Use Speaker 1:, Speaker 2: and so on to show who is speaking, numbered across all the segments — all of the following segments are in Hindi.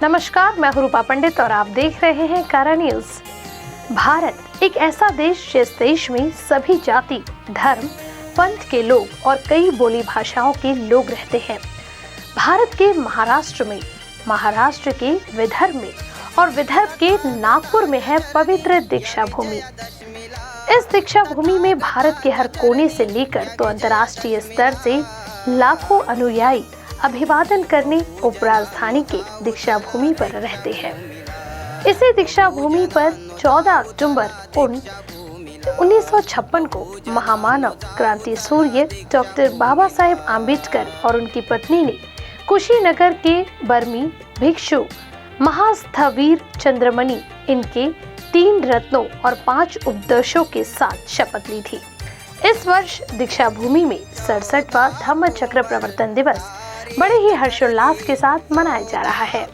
Speaker 1: नमस्कार, मैं हूं रूपा पंडित और आप देख रहे हैं कारा न्यूज। भारत एक ऐसा देश जिस देश में सभी जाति, धर्म, पंथ के लोग और कई बोली भाषाओं के लोग रहते हैं। भारत के महाराष्ट्र में, महाराष्ट्र के विदर्भ में और विदर्भ के नागपुर में है पवित्र दीक्षा भूमि। इस दीक्षा भूमि में भारत के हर कोने से लेकर तो अंतर्राष्ट्रीय स्तर से लाखों अनुयायी अभिवादन करने उप राजधानी के दीक्षा भूमि पर रहते हैं। इसी दीक्षा भूमि पर 14 अक्टूबर 1956 को महामानव क्रांति सूर्य डॉक्टर बाबा साहेब आम्बेडकर और उनकी पत्नी ने कुशीनगर के बर्मी भिक्षु महास्थवीर चंद्रमणि इनके 3 रत्नों और 5 उपदेशों के साथ शपथ ली थी। इस वर्ष दीक्षा भूमि में 67वां धम्म चक्र प्रवर्तन दिवस बड़े ही हर्षोल्लास के साथ मनाया जा रहा है।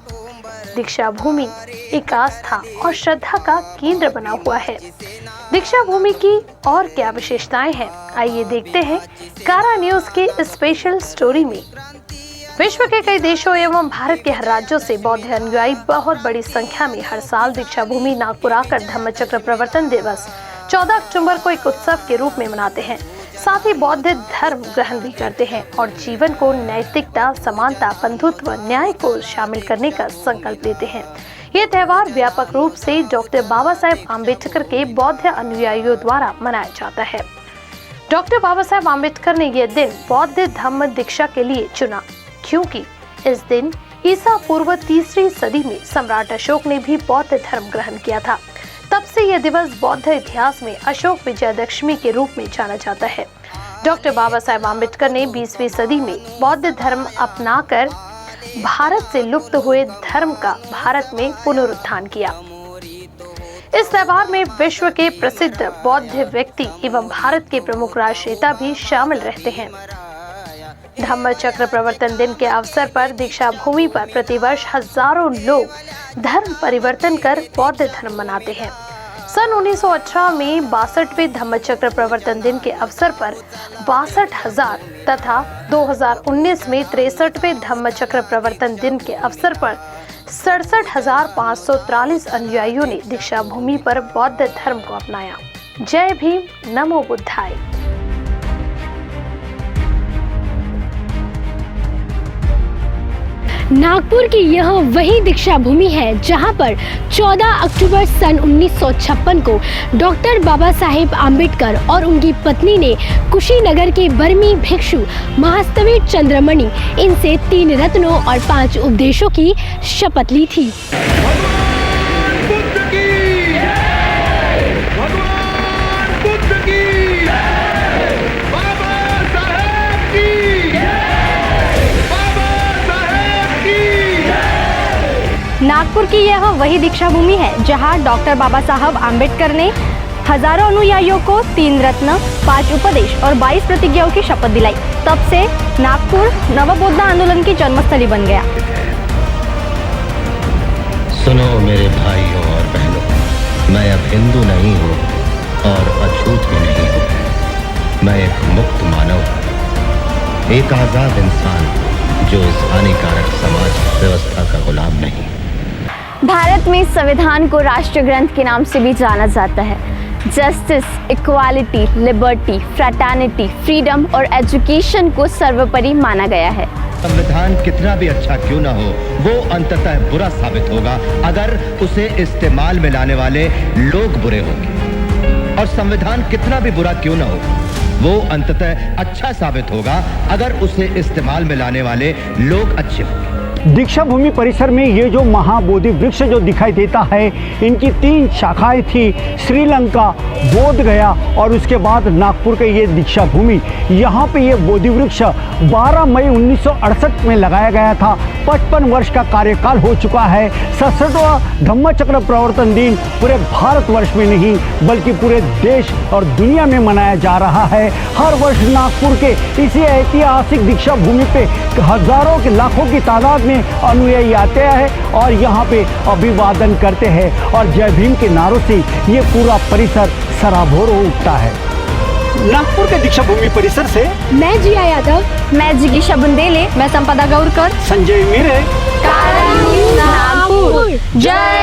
Speaker 1: दीक्षा भूमि एक आस्था और श्रद्धा का केंद्र बना हुआ है। दीक्षा भूमि की और क्या विशेषताएं हैं, आइए देखते हैं कारा न्यूज के स्पेशल स्टोरी में। विश्व के कई देशों एवं भारत के हर राज्यों से बौद्ध अनुयायी बहुत बड़ी संख्या में हर साल दीक्षा भूमि नागपुर आकर धम्म चक्र प्रवर्तन दिवस 14 अक्टूबर को एक उत्सव के रूप में मनाते हैं। साथ ही बौद्ध धर्म ग्रहण भी करते हैं और जीवन को नैतिकता, समानता, बंधुत्व, न्याय को शामिल करने का संकल्प लेते हैं। ये त्योहार व्यापक रूप से डॉक्टर बाबा साहेब आम्बेडकर के बौद्ध अनुयायियों द्वारा मनाया जाता है। डॉक्टर बाबा साहेब आम्बेडकर ने यह दिन बौद्ध धम्म दीक्षा के लिए चुना, क्योंकि इस दिन ईसा पूर्व 3री सदी में सम्राट अशोक ने भी बौद्ध धर्म ग्रहण किया था। तब से यह दिवस बौद्ध इतिहास में अशोक विजयदशमी के रूप में जाना जाता है। डॉक्टर बाबा साहेब आम्बेडकर ने 20वीं सदी में बौद्ध धर्म अपनाकर भारत से लुप्त हुए धर्म का भारत में पुनरुत्थान किया। इस त्योहार में विश्व के प्रसिद्ध बौद्ध व्यक्ति एवं भारत के प्रमुख राजनेता भी शामिल रहते हैं। धम्म चक्र प्रवर्तन दिन के अवसर पर दीक्षा भूमि पर प्रतिवर्ष हजारों लोग धर्म परिवर्तन कर बौद्ध धर्म मनाते हैं। सन 1918 में 62वें धम्म चक्र प्रवर्तन दिन के अवसर पर 62,000 तथा 2019 में 63वें धम्म चक्र प्रवर्तन दिन के अवसर पर 67,543 अनुयायियों ने दीक्षा भूमि पर बौद्ध धर्म को अपनाया। जय भीम, नमो बुद्धाय।
Speaker 2: नागपुर की यह वही दीक्षा भूमि है जहां पर 14 अक्टूबर सन 1956 को डॉक्टर बाबा साहेब आम्बेडकर और उनकी पत्नी ने कुशीनगर के बर्मी भिक्षु महास्थवीर चंद्रमणि इनसे 3 रत्नों और 5 उपदेशों की शपथ ली थी। नागपुर की यह वही दीक्षा भूमि है जहां डॉक्टर बाबा साहब आम्बेडकर ने हजारों अनुयायियों को 3 रत्न, 5 उपदेश और 22 प्रतिज्ञाओं की शपथ दिलाई। तब से नागपुर नवबौद्ध आंदोलन की जन्मस्थली बन गया।
Speaker 3: सुनो मेरे भाइयों और बहनों, मैं अब हिंदू नहीं हूँ और अछूत भी नहीं हूँ। मैं एक मुक्त मानव हूँ, एक आजाद इंसान जो इस हानिकारक समाज व्यवस्था का गुलाम नहीं।
Speaker 4: भारत में संविधान को राष्ट्र ग्रंथ के नाम से भी जाना जाता है। Justice, equality, liberty, fraternity, freedom और एजुकेशन को सर्वोपरि माना गया है।
Speaker 3: संविधान कितना भी अच्छा क्यों ना हो, वो अंततः बुरा साबित होगा अगर उसे इस्तेमाल में लाने वाले लोग बुरे होंगे, और संविधान कितना भी बुरा क्यों ना हो, वो अंततः अच्छा साबित होगा अगर उसे इस्तेमाल में लाने वाले लोग अच्छे होंगे।
Speaker 5: दीक्षा भूमि परिसर में ये जो महाबोधि वृक्ष जो दिखाई देता है, इनकी 3 शाखाएं थी, श्रीलंका, बोध गया और उसके बाद नागपुर के ये दीक्षा भूमि। यहाँ पे ये बोधि वृक्ष 12 मई 1968 में लगाया गया था। 55 वर्ष का कार्यकाल हो चुका है। 67वां धम्म चक्र प्रवर्तन दिन पूरे भारतवर्ष में नहीं बल्कि पूरे देश और दुनिया में मनाया जा रहा है। हर वर्ष नागपुर के इसी ऐतिहासिक दीक्षा भूमि पे हजारों के लाखों की तादाद में अनुयायी आते हैं और यहाँ पे अभिवादन करते हैं और जय भीम के नारों से ये पूरा परिसर सराबोर हो उठता है। नागपुर के दीक्षा भूमि परिसर से
Speaker 2: मैं जिया यादव,
Speaker 4: मैं जिगीशा बुंदेले,
Speaker 2: मैं संपदा गौरकर,
Speaker 5: संजय मीरे,
Speaker 4: कारा न्यूज़ नागपुर।
Speaker 2: जय